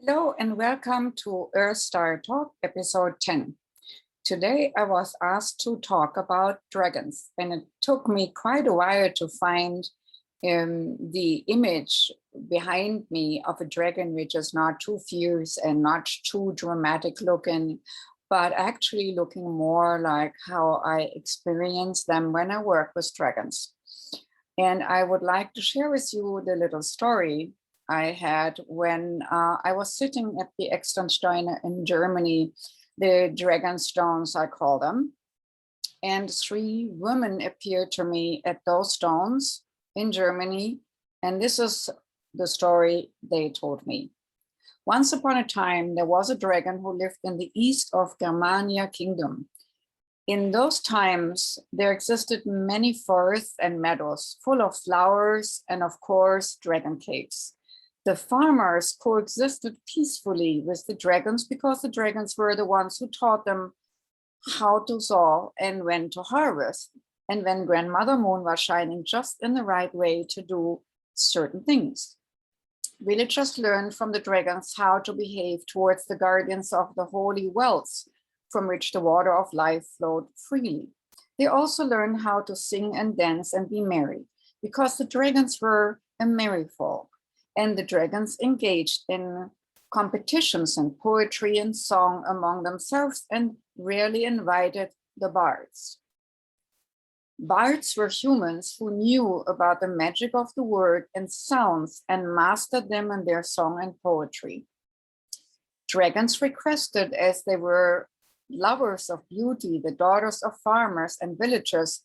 Hello and welcome to EarthStar Talk episode 10. Today I was asked to talk about dragons, and it took me quite a while to find the image behind me of a dragon, which is not too fierce and not too dramatic looking, but actually looking more like how I experience them when I work with dragons. And I would like to share with you the little story I had when I was sitting at the Externsteine in Germany, the dragon stones, I call them. And three women appeared to me at those stones in Germany. And this is the story they told me. Once upon a time, there was a dragon who lived in the east of Germania Kingdom. In those times, there existed many forests and meadows full of flowers and, of course, dragon caves. The farmers coexisted peacefully with the dragons because the dragons were the ones who taught them how to sow and when to harvest, and when Grandmother Moon was shining just in the right way to do certain things. Villagers learned from the dragons how to behave towards the guardians of the holy wells from which the water of life flowed freely. They also learned how to sing and dance and be merry, because the dragons were a merry folk, and the dragons engaged in competitions in poetry and song among themselves and rarely invited the bards. Bards were humans who knew about the magic of the word and sounds and mastered them in their song and poetry. Dragons requested, as they were lovers of beauty, the daughters of farmers and villagers,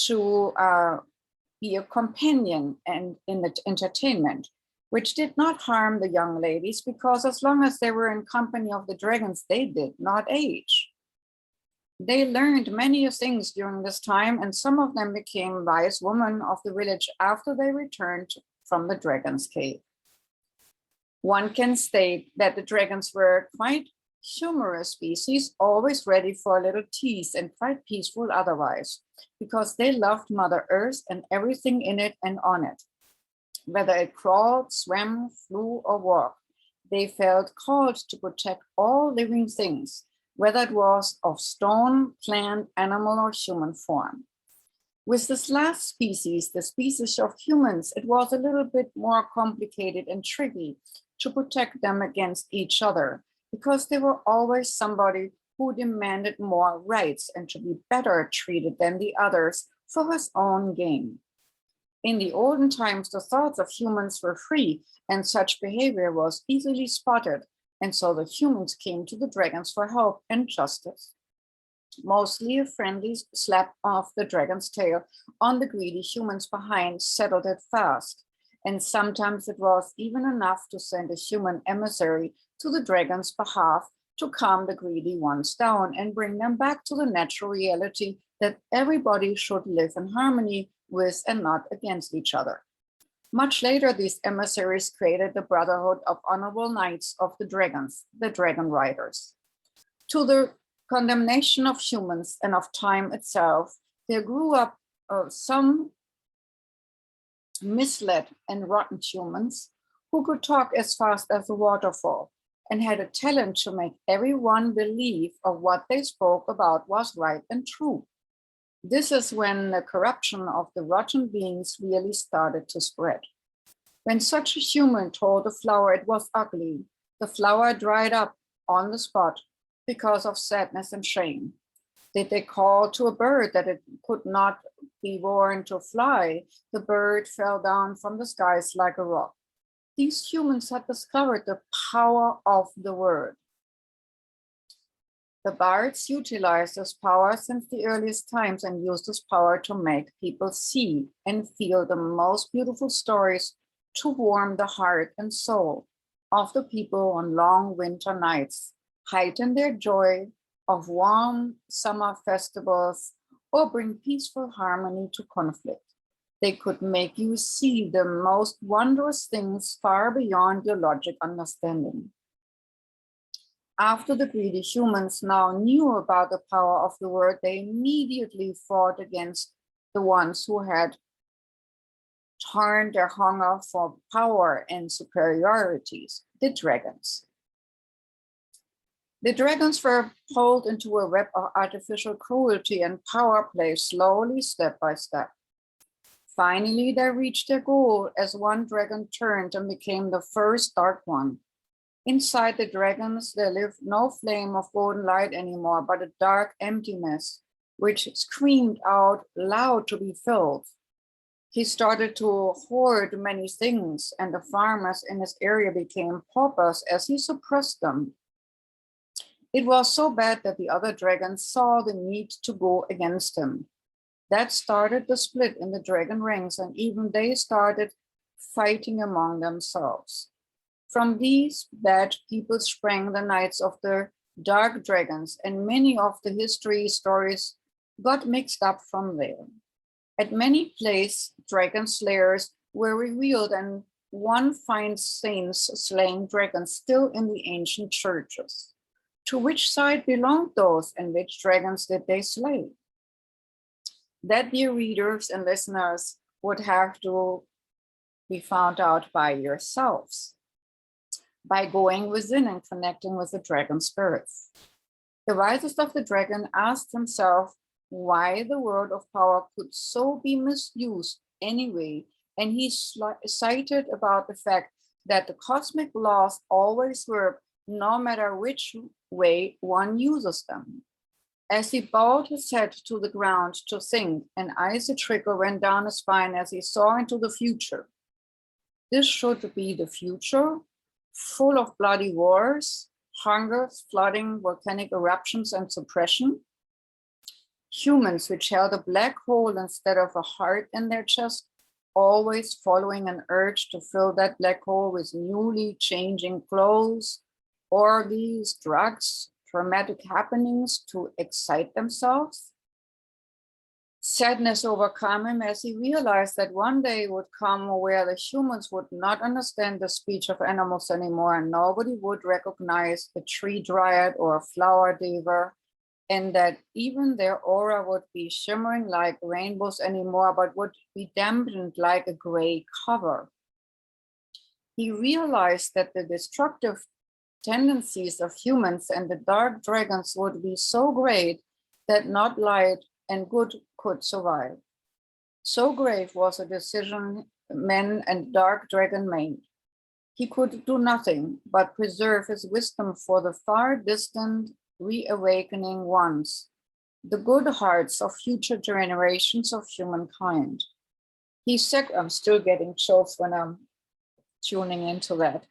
to be a companion and in the entertainment, which did not harm the young ladies, because as long as they were in company of the dragons, they did not age. They learned many things during this time, and some of them became wise women of the village after they returned from the dragon's cave. One can state that the dragons were quite humorous species, always ready for a little tease and quite peaceful otherwise, because they loved Mother Earth and everything in it and on it. Whether it crawled, swam, flew, or walked, they felt called to protect all living things, whether it was of stone, plant, animal, or human form. With this last species, the species of humans, it was a little bit more complicated and tricky to protect them against each other, because there were always somebody who demanded more rights and to be better treated than the others for his own gain. In the olden times, the thoughts of humans were free, and such behavior was easily spotted, and so the humans came to the dragons for help and justice. Mostly a friendly slap of the dragon's tail on the greedy humans behind settled it fast, and sometimes it was even enough to send a human emissary to the dragon's behalf to calm the greedy ones down and bring them back to the natural reality that everybody should live in harmony with and not against each other. Much later, these emissaries created the Brotherhood of Honorable Knights of the Dragons, the Dragon Riders. To the condemnation of humans and of time itself, there grew up some misled and rotten humans who could talk as fast as a waterfall and had a talent to make everyone believe of what they spoke about was right and true. This is when the corruption of the rotten beings really started to spread. When such a human told a flower it was ugly, the flower dried up on the spot because of sadness and shame. Did they call to a bird that it could not be born to fly, the bird fell down from the skies like a rock. These humans had discovered the power of the word. The bards utilized this power since the earliest times and used this power to make people see and feel the most beautiful stories to warm the heart and soul of the people on long winter nights, heighten their joy of warm summer festivals, or bring peaceful harmony to conflict. They could make you see the most wondrous things far beyond your logic understanding. After the greedy humans now knew about the power of the word, they immediately fought against the ones who had harnessed their hunger for power and superiorities, the dragons. The dragons were pulled into a web of artificial cruelty and power play slowly, step by step. Finally, they reached their goal as one dragon turned and became the first dark one. Inside the dragons, there lived no flame of golden light anymore, but a dark emptiness, which screamed out loud to be filled. He started to hoard many things, and the farmers in his area became paupers as he suppressed them. It was so bad that the other dragons saw the need to go against him. That started the split in the dragon ranks, and even they started fighting among themselves. From these bad people sprang the knights of the dark dragons, and many of the history stories got mixed up from there. At many places, dragon slayers were revealed, and one finds saints slaying dragons still in the ancient churches. To which side belonged those, and which dragons did they slay? That, dear readers and listeners, would have to be found out by yourselves, by going within and connecting with the dragon spirits. The wisest of the dragon asked himself why the word of power could so be misused anyway, and he cited about the fact that the cosmic laws always work no matter which way one uses them. As he bowed his head to the ground to think, an icy trickle went down his spine as he saw into the future. This should be the future, full of bloody wars, hunger, flooding, volcanic eruptions, and suppression. Humans which held a black hole instead of a heart in their chest, always following an urge to fill that black hole with newly changing clothes, orgies, drugs, traumatic happenings to excite themselves. Sadness overcame him as he realized that one day would come where the humans would not understand the speech of animals anymore, and nobody would recognize a tree dryad or a flower deva, and that even their aura would be shimmering like rainbows anymore, but would be dampened like a gray cover. He realized that the destructive tendencies of humans and the dark dragons would be so great that not light and good could survive. So grave was a decision men and dark dragon made. He could do nothing but preserve his wisdom for the far distant reawakening ones, the good hearts of future generations of humankind. I'm still getting chills when I'm tuning into that.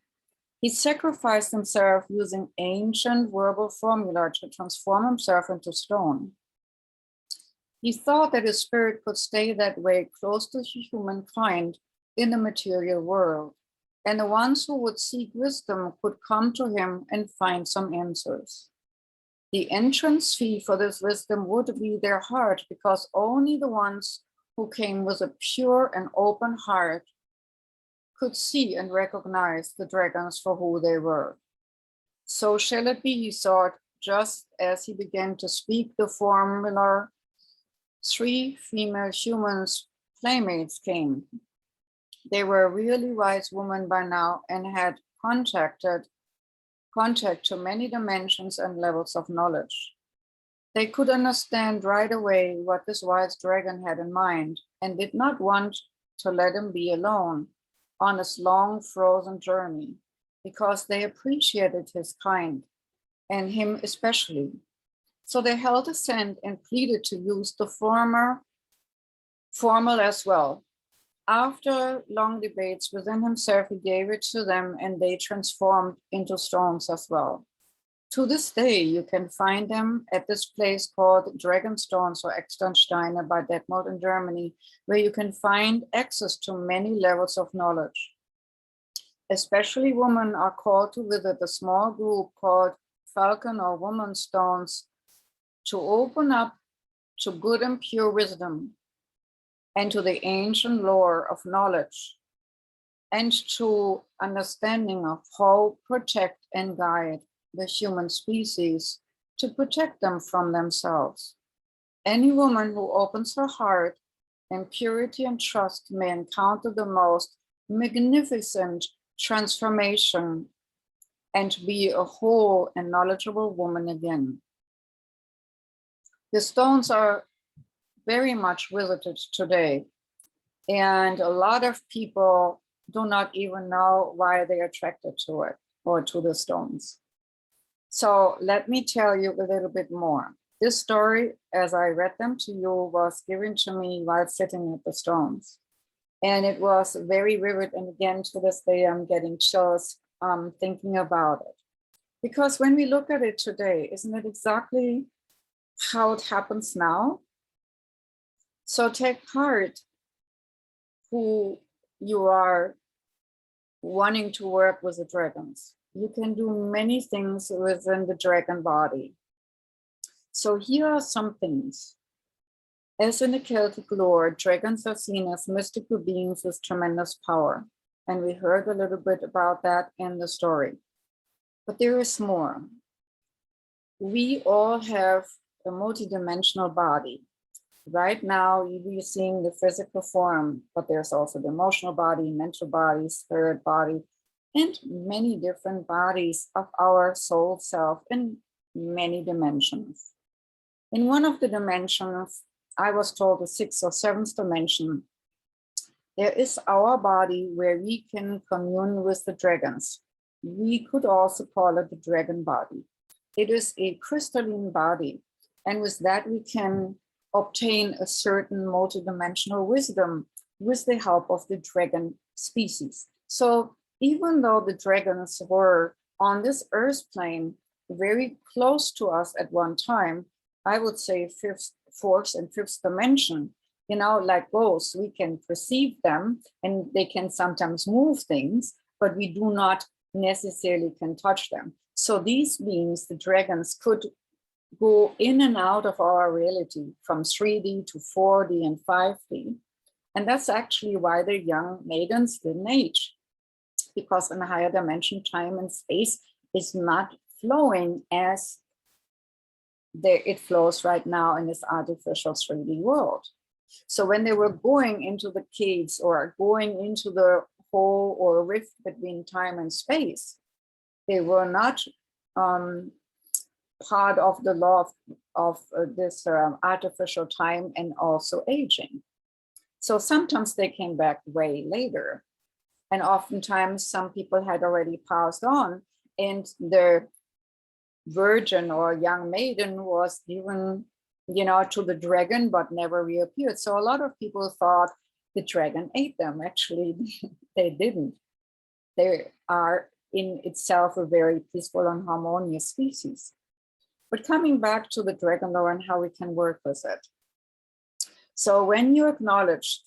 He sacrificed himself using ancient verbal formula to transform himself into stone. He thought that his spirit could stay that way close to humankind in the material world, and the ones who would seek wisdom could come to him and find some answers. The entrance fee for this wisdom would be their heart, because only the ones who came with a pure and open heart could see and recognize the dragons for who they were. So shall it be, he thought, just as he began to speak the formula. 3 female humans, playmates, came. They were really wise women by now and had contact to many dimensions and levels of knowledge. They could understand right away what this wise dragon had in mind and did not want to let him be alone on his long frozen journey, because they appreciated his kind and him especially. So they held his hand and pleaded to use the formal as well. After long debates within himself, he gave it to them and they transformed into stones as well. To this day, you can find them at this place called Dragonstones or Externsteine by Detmold in Germany, where you can find access to many levels of knowledge. Especially women are called to visit a small group called Falcon or Woman Stones to open up to good and pure wisdom and to the ancient lore of knowledge and to understanding of how protect and guide the human species to protect them from themselves. Any woman who opens her heart and purity and trust may encounter the most magnificent transformation and be a whole and knowledgeable woman again. The stones are very much visited today, and a lot of people do not even know why they're attracted to it or to the stones. So let me tell you a little bit more. This story, as I read them to you, was given to me while sitting at the stones. And it was very vivid. And again, to this day, I'm getting chills thinking about it. Because when we look at it today, isn't it exactly how it happens now? So take heart who you are wanting to work with the dragons. You can do many things within the dragon body. So here are some things. As in the Celtic lore, dragons are seen as mystical beings with tremendous power. And we heard a little bit about that in the story. But there is more. We all have a multidimensional body. Right now, we're seeing the physical form, but there's also the emotional body, mental body, spirit body, and many different bodies of our soul self in many dimensions. In one of the dimensions, I was told the sixth or seventh dimension, there is our body where we can commune with the dragons. We could also call it the dragon body. It is a crystalline body, and with that we can obtain a certain multidimensional wisdom with the help of the dragon species. So even though the dragons were on this earth plane very close to us at one time, I would say fifth, fourth, and fifth dimension, you know, like ghosts, we can perceive them and they can sometimes move things, but we do not necessarily can touch them. So these beings, the dragons, could go in and out of our reality from 3D to 4D and 5D. And that's actually why the young maidens didn't age, because in a higher dimension, time and space is not flowing as it flows right now in this artificial 3D world. So when they were going into the caves or going into the hole or rift between time and space, they were not part of the law of this artificial time and also aging. So sometimes they came back way later. And oftentimes some people had already passed on and the virgin or young maiden was given, you know, to the dragon, but never reappeared. So a lot of people thought the dragon ate them. Actually, they didn't. They are in itself a very peaceful and harmonious species. But coming back to the dragon lore and how we can work with it. So when you acknowledge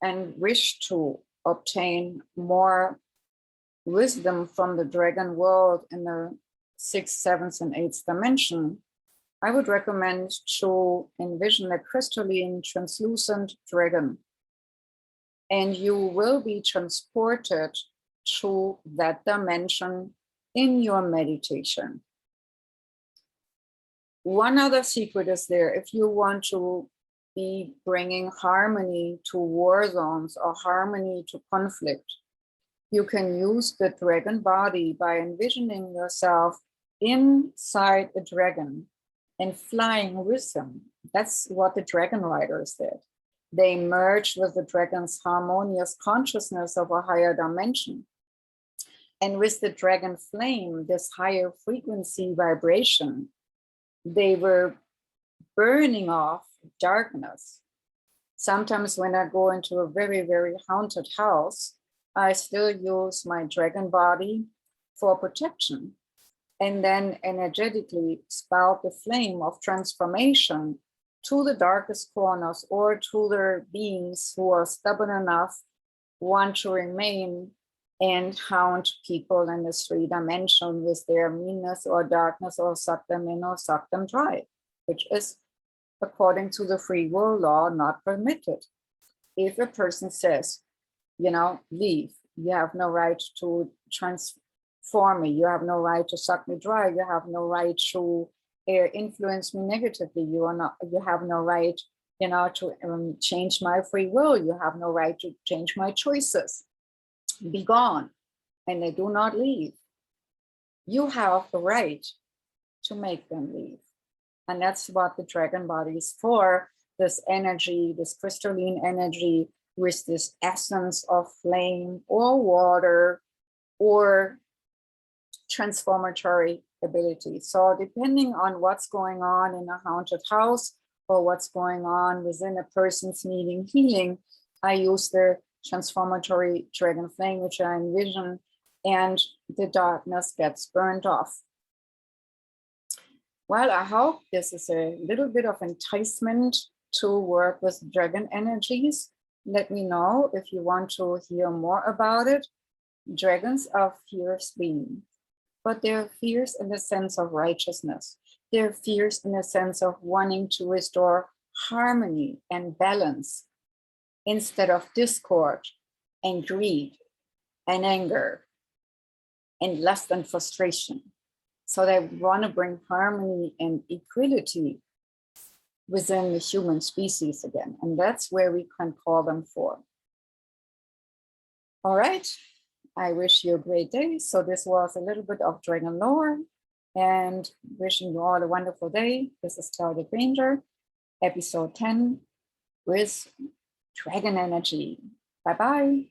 and wish to obtain more wisdom from the dragon world in the 6th, 7th, and 8th dimension, I would recommend to envision a crystalline, translucent dragon. And you will be transported to that dimension in your meditation. One other secret is there. If you want to be bringing harmony to war zones or harmony to conflict, you can use the dragon body by envisioning yourself inside a dragon and flying with them. That's what the dragon riders did. They merged with the dragon's harmonious consciousness of a higher dimension. And with the dragon flame, this higher frequency vibration, they were burning off darkness. Sometimes when I go into a very, very haunted house, I still use my dragon body for protection, and then energetically spout the flame of transformation to the darkest corners or to the beings who are stubborn enough, want to remain and haunt people in this 3 dimension with their meanness or darkness, or suck them in or suck them dry, which is, according to the free will law, not permitted. If a person says, you know, leave, you have no right to transform me, you have no right to suck me dry, you have no right to influence me negatively, you have no right to change my free will. You have no right to change my choices. Be gone. And they do not leave. You have the right to make them leave. And that's what the dragon body is for. This energy, this crystalline energy with this essence of flame or water or transformatory ability. So depending on what's going on in a haunted house or what's going on within a person's needing healing, I use the transformatory dragon flame, which I envision, and the darkness gets burned off. Well, I hope this is a little bit of enticement to work with dragon energies. Let me know if you want to hear more about it. Dragons are fierce beings, but they're fierce in the sense of righteousness. They're fierce in the sense of wanting to restore harmony and balance instead of discord and greed and anger and lust and frustration. So they want to bring harmony and equality within the human species again. And that's where we can call them for. All right. I wish you a great day. So this was a little bit of dragon lore and wishing you all a wonderful day. This is Claudia Granger, episode 10 with dragon energy. Bye-bye.